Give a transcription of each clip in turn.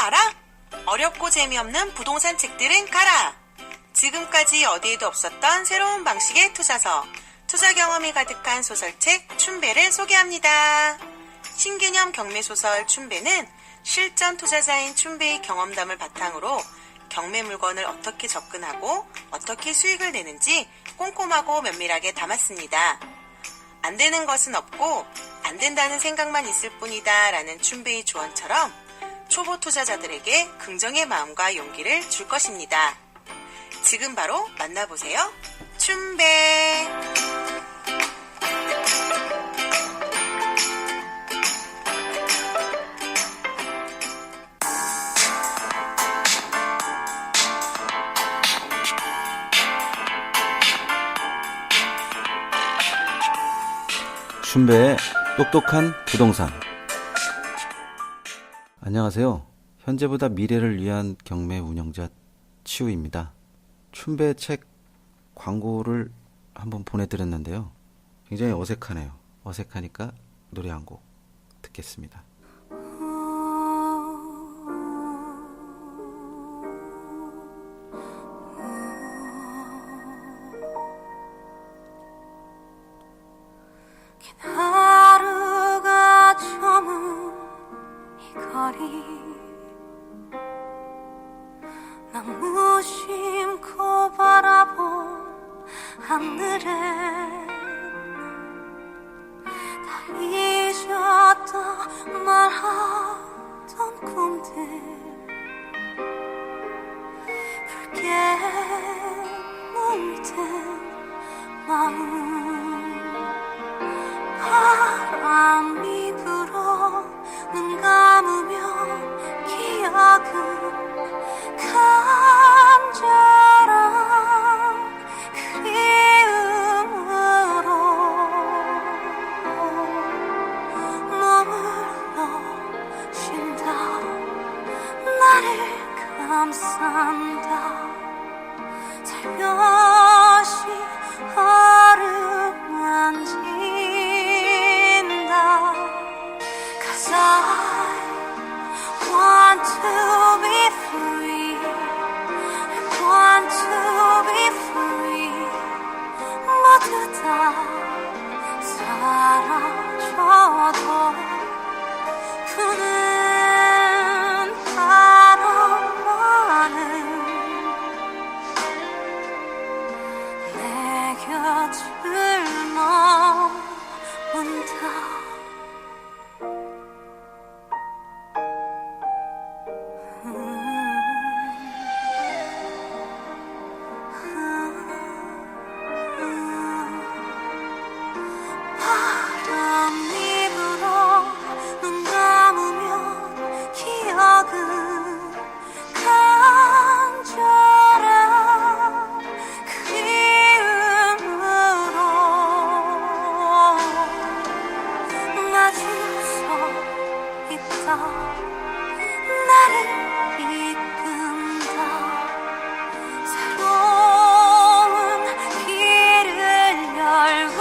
알아? 어렵고 재미없는 부동산 책들은 가라! 지금까지 어디에도 없었던 새로운 방식의 투자서, 투자 경험이 가득한 소설책 춘배를 소개합니다. 신개념 경매소설 춘배는 실전 투자자인 춘배의 경험담을 바탕으로 경매 물건을 어떻게 접근하고 어떻게 수익을 내는지 꼼꼼하고 면밀하게 담았습니다. 안 되는 것은 없고 안 된다는 생각만 있을 뿐이다 라는 춘배의 조언처럼 초보 투자자들에게 긍정의 마음과 용기를 줄 것입니다. 지금 바로 만나보세요. 춘배. 춘배의 똑똑한 부동산. 안녕하세요. 현재보다 미래를 위한 경매 운영자 치우입니다. 춘배 책 광고를 한번 보내드렸는데요. 굉장히 어색하네요. 어색하니까 노래 한 곡 듣겠습니다. 하루가 저문 이 거리 난 무심코 바라본 하늘에 다 잊었다 말하던 꿈들 붉게 물든 마음 바람이 불어 눈 감으면 기억은 간절한 그리움으로 머물러 쉰다 나를 감싼다 살며시 어루만진다 Cause I want to be free I want to be free 모두 다 사라져도 부는 바람만은 내 곁을 머문다 바람이 불어 눈 감으면 기억은 간절한 그리움으로 마주 서 있다 나를 이끈다 새로운 길을 열고서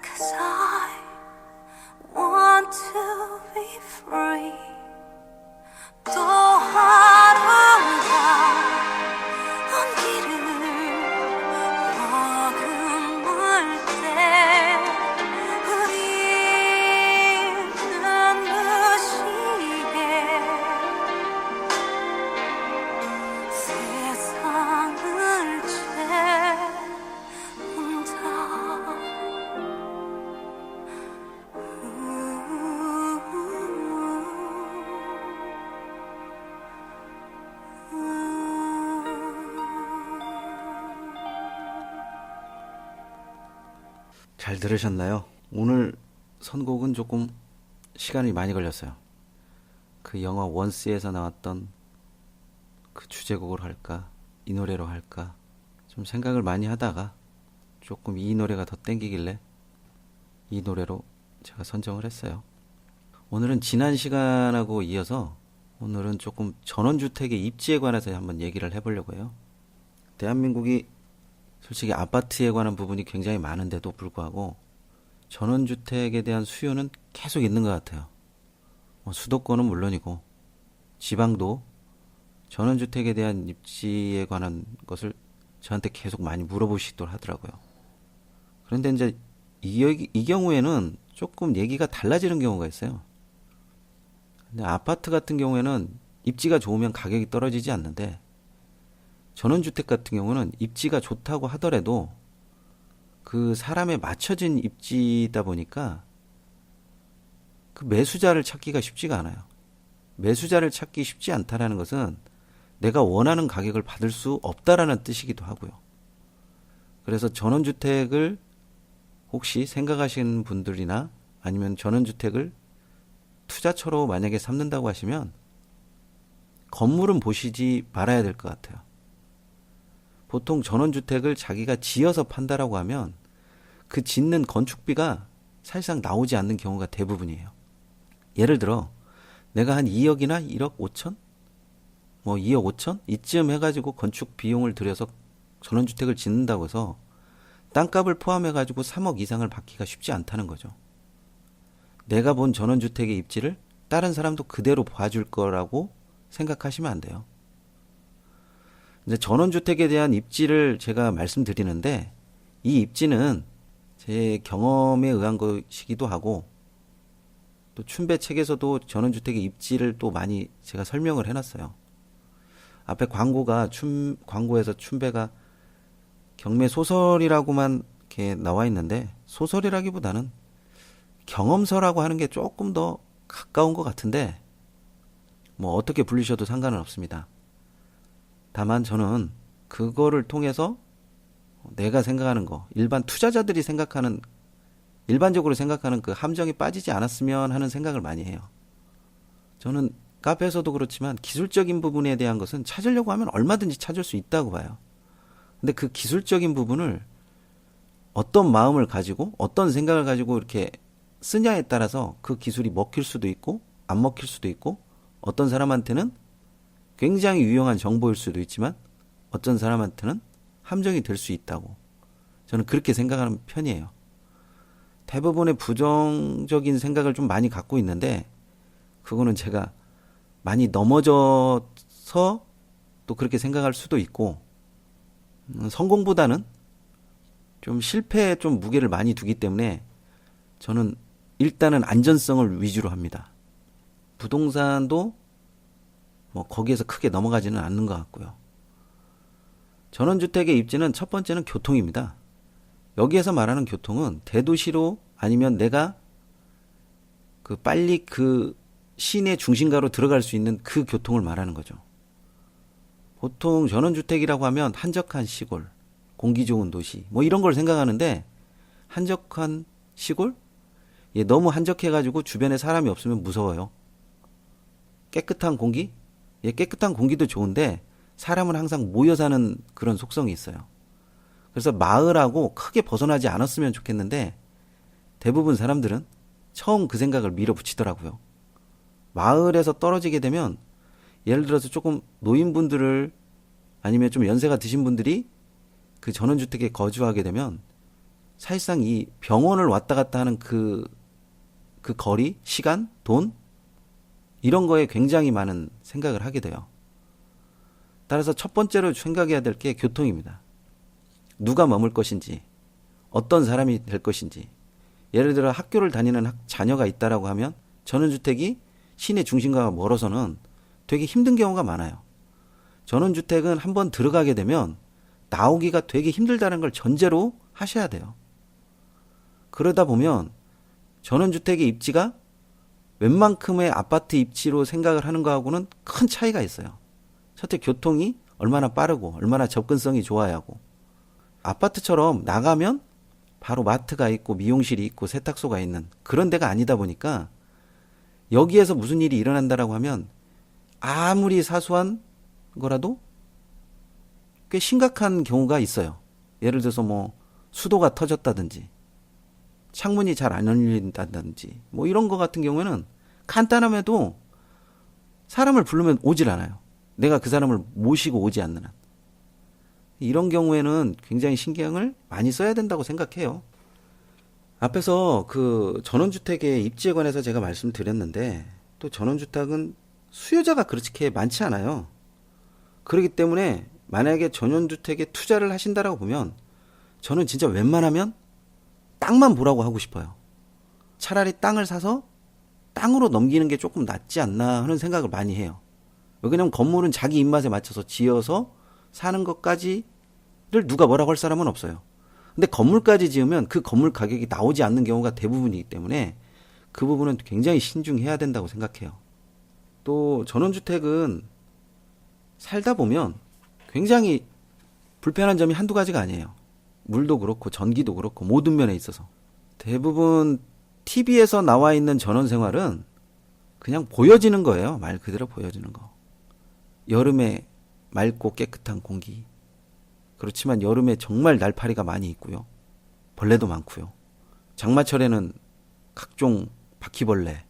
Cause I want to be free 또 하루가 온 길을 머금을 때 우리는 무시해 세상을 잘 들으셨나요? 오늘 선곡은 조금 시간이 많이 걸렸어요. 그 영화 원스에서 나왔던 그 주제곡으로 할까? 이 노래로 할까? 좀 생각을 많이 하다가 조금 이 노래가 더 땡기길래 이 노래로 제가 선정을 했어요. 오늘은 지난 시간하고 이어서 오늘은 조금 전원주택의 입지에 관해서 한번 얘기를 해보려고 해요. 대한민국이 솔직히 아파트에 관한 부분이 굉장히 많은데도 불구하고 전원주택에 대한 수요는 계속 있는 것 같아요. 수도권은 물론이고 지방도 전원주택에 대한 입지에 관한 것을 저한테 계속 많이 물어보시기도 하더라고요. 그런데 이제 이 경우에는 조금 얘기가 달라지는 경우가 있어요. 근데 아파트 같은 경우에는 입지가 좋으면 가격이 떨어지지 않는데, 전원주택 같은 경우는 입지가 좋다고 하더라도 그 사람에 맞춰진 입지다 보니까 그 매수자를 찾기가 쉽지가 않아요. 매수자를 찾기 쉽지 않다라는 것은 내가 원하는 가격을 받을 수 없다라는 뜻이기도 하고요. 그래서 전원주택을 혹시 생각하시는 분들이나 아니면 전원주택을 투자처로 만약에 삼는다고 하시면 건물은 보시지 말아야 될 것 같아요. 보통 전원주택을 자기가 지어서 판다라고 하면 그 짓는 건축비가 사실상 나오지 않는 경우가 대부분이에요. 예를 들어 내가 한 2억이나 1억 5천? 2억 5천? 이쯤 해가지고 건축 비용을 들여서 전원주택을 짓는다고 해서 땅값을 포함해가지고 3억 이상을 받기가 쉽지 않다는 거죠. 내가 본 전원주택의 입지를 다른 사람도 그대로 봐줄 거라고 생각하시면 안 돼요. 이제 전원주택에 대한 입지를 제가 말씀드리는데, 이 입지는 제 경험에 의한 것이기도 하고, 또 춘배 책에서도 전원주택의 입지를 또 많이 제가 설명을 해놨어요. 앞에 광고에서 춘배가 경매 소설이라고만 이렇게 나와 있는데, 소설이라기보다는 경험서라고 하는 게 조금 더 가까운 것 같은데, 어떻게 불리셔도 상관은 없습니다. 다만 저는 그거를 통해서 내가 생각하는 거, 일반 투자자들이 일반적으로 생각하는 그 함정에 빠지지 않았으면 하는 생각을 많이 해요. 저는 카페에서도 그렇지만 기술적인 부분에 대한 것은 찾으려고 하면 얼마든지 찾을 수 있다고 봐요. 근데 그 기술적인 부분을 어떤 마음을 가지고 어떤 생각을 가지고 이렇게 쓰냐에 따라서 그 기술이 먹힐 수도 있고 안 먹힐 수도 있고, 어떤 사람한테는 굉장히 유용한 정보일 수도 있지만 어떤 사람한테는 함정이 될 수 있다고 저는 그렇게 생각하는 편이에요. 대부분의 부정적인 생각을 좀 많이 갖고 있는데, 그거는 제가 많이 넘어져서 또 그렇게 생각할 수도 있고, 성공보다는 좀 실패에 좀 무게를 많이 두기 때문에 저는 일단은 안전성을 위주로 합니다. 부동산도 거기에서 크게 넘어가지는 않는 것 같고요. 전원주택의 입지는 첫 번째는 교통입니다. 여기에서 말하는 교통은 대도시로 아니면 내가 빨리 그 시내 중심가로 들어갈 수 있는 그 교통을 말하는 거죠. 보통 전원주택이라고 하면 한적한 시골, 공기 좋은 도시 이런 걸 생각하는데, 한적한 시골? 너무 한적해가지고 주변에 사람이 없으면 무서워요. 깨끗한 공기? 깨끗한 공기도 좋은데 사람은 항상 모여 사는 그런 속성이 있어요. 그래서 마을하고 크게 벗어나지 않았으면 좋겠는데, 대부분 사람들은 처음 그 생각을 밀어붙이더라고요. 마을에서 떨어지게 되면, 예를 들어서 조금 노인분들을 아니면 좀 연세가 드신 분들이 그 전원주택에 거주하게 되면 사실상 이 병원을 왔다 갔다 하는 그 거리, 시간, 돈, 이런 거에 굉장히 많은 생각을 하게 돼요. 따라서 첫 번째로 생각해야 될 게 교통입니다. 누가 머물 것인지, 어떤 사람이 될 것인지. 예를 들어 학교를 다니는 자녀가 있다라고 하면 전원주택이 시내 중심과 멀어서는 되게 힘든 경우가 많아요. 전원주택은 한번 들어가게 되면 나오기가 되게 힘들다는 걸 전제로 하셔야 돼요. 그러다 보면 전원주택의 입지가 웬만큼의 아파트 입지로 생각을 하는 거하고는 큰 차이가 있어요. 첫째, 교통이 얼마나 빠르고 얼마나 접근성이 좋아야 하고, 아파트처럼 나가면 바로 마트가 있고 미용실이 있고 세탁소가 있는 그런 데가 아니다 보니까, 여기에서 무슨 일이 일어난다라고 하면 아무리 사소한 거라도 꽤 심각한 경우가 있어요. 예를 들어서 수도가 터졌다든지 창문이 잘 안 열린다든지 이런 거 같은 경우에는 간단함에도 사람을 부르면 오질 않아요. 내가 그 사람을 모시고 오지 않는 한. 이런 경우에는 굉장히 신경을 많이 써야 된다고 생각해요. 앞에서 그 전원주택의 입지에 관해서 제가 말씀드렸는데 또 전원주택은 수요자가 그렇게 많지 않아요. 그렇기 때문에 만약에 전원주택에 투자를 하신다라고 보면 저는 진짜 웬만하면 땅만 보라고 하고 싶어요. 차라리 땅을 사서 땅으로 넘기는 게 조금 낫지 않나 하는 생각을 많이 해요. 왜냐면 건물은 자기 입맛에 맞춰서 지어서 사는 것까지를 누가 뭐라고 할 사람은 없어요. 근데 건물까지 지으면 그 건물 가격이 나오지 않는 경우가 대부분이기 때문에 그 부분은 굉장히 신중해야 된다고 생각해요. 또 전원주택은 살다 보면 굉장히 불편한 점이 한두 가지가 아니에요. 물도 그렇고 전기도 그렇고 모든 면에 있어서. 대부분 TV에서 나와 있는 전원생활은 그냥 보여지는 거예요. 말 그대로 보여지는 거. 여름에 맑고 깨끗한 공기. 그렇지만 여름에 정말 날파리가 많이 있고요. 벌레도 많고요. 장마철에는 각종 바퀴벌레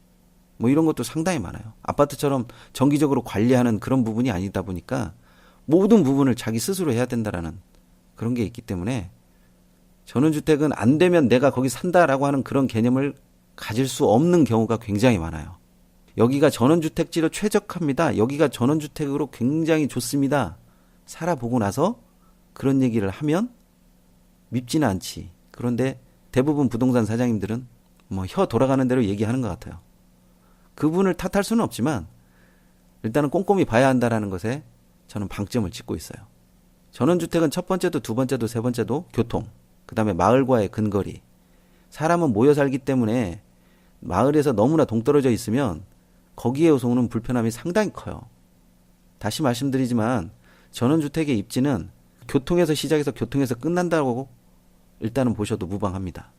뭐 이런 것도 상당히 많아요. 아파트처럼 정기적으로 관리하는 그런 부분이 아니다 보니까 모든 부분을 자기 스스로 해야 된다라는 그런 게 있기 때문에 전원주택은 안 되면 내가 거기 산다라고 하는 그런 개념을 가질 수 없는 경우가 굉장히 많아요. 여기가 전원주택지로 최적합니다. 여기가 전원주택으로 굉장히 좋습니다. 살아보고 나서 그런 얘기를 하면 밉지는 않지. 그런데 대부분 부동산 사장님들은 뭐 혀 돌아가는 대로 얘기하는 것 같아요. 그분을 탓할 수는 없지만 일단은 꼼꼼히 봐야 한다라는 것에 저는 방점을 찍고 있어요. 전원주택은 첫 번째도 두 번째도 세 번째도 교통, 그 다음에 마을과의 근거리. 사람은 모여 살기 때문에 마을에서 너무나 동떨어져 있으면 거기에서 오는 불편함이 상당히 커요. 다시 말씀드리지만 전원주택의 입지는 교통에서 시작해서 교통에서 끝난다고 일단은 보셔도 무방합니다.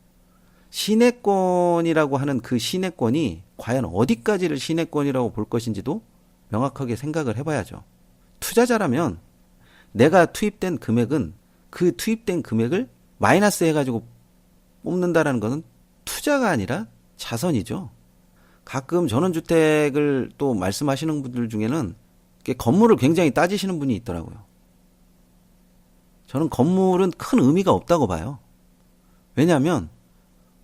시내권이라고 하는 그 시내권이 과연 어디까지를 시내권이라고 볼 것인지도 명확하게 생각을 해봐야죠. 투자자라면 내가 투입된 금액은 그 투입된 금액을 마이너스 해가지고 뽑는다라는 것은 투자가 아니라 자선이죠. 가끔 전원주택을 또 말씀하시는 분들 중에는 건물을 굉장히 따지시는 분이 있더라고요. 저는 건물은 큰 의미가 없다고 봐요. 왜냐하면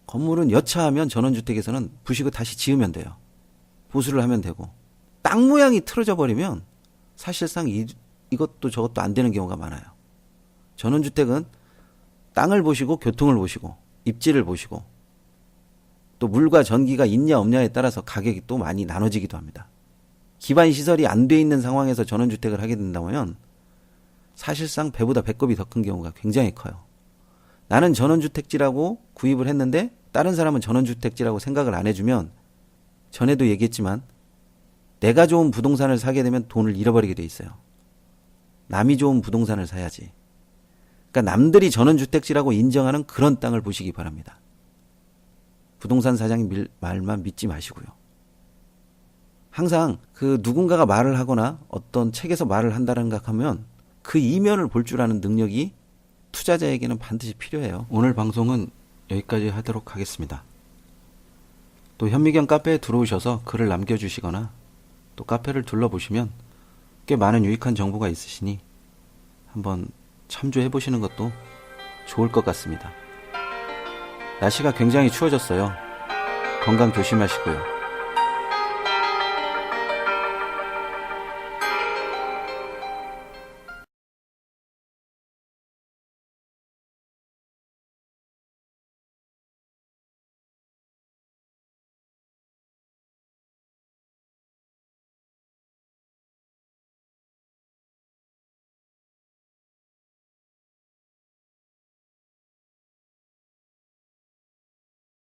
건물은 여차하면 전원주택에서는 부시고 다시 지으면 돼요. 보수를 하면 되고. 땅 모양이 틀어져 버리면 사실상 이것도 저것도 안 되는 경우가 많아요. 전원주택은 땅을 보시고 교통을 보시고 입지를 보시고 또 물과 전기가 있냐 없냐에 따라서 가격이 또 많이 나눠지기도 합니다. 기반 시설이 안 돼 있는 상황에서 전원주택을 하게 된다면 사실상 배보다 배꼽이 더 큰 경우가 굉장히 커요. 나는 전원주택지라고 구입을 했는데 다른 사람은 전원주택지라고 생각을 안 해주면 전에도 얘기했지만 내가 좋은 부동산을 사게 되면 돈을 잃어버리게 돼 있어요. 남이 좋은 부동산을 사야지. 그러니까 남들이 전원주택지라고 인정하는 그런 땅을 보시기 바랍니다. 부동산 사장님 말만 믿지 마시고요. 항상 그 누군가가 말을 하거나 어떤 책에서 말을 한다는 생각하면 그 이면을 볼 줄 아는 능력이 투자자에게는 반드시 필요해요. 오늘 방송은 여기까지 하도록 하겠습니다. 또 현미경 카페에 들어오셔서 글을 남겨주시거나 또 카페를 둘러보시면 꽤 많은 유익한 정보가 있으시니 한번 참조해 보시는 것도 좋을 것 같습니다. 날씨가 굉장히 추워졌어요. 건강 조심하시고요.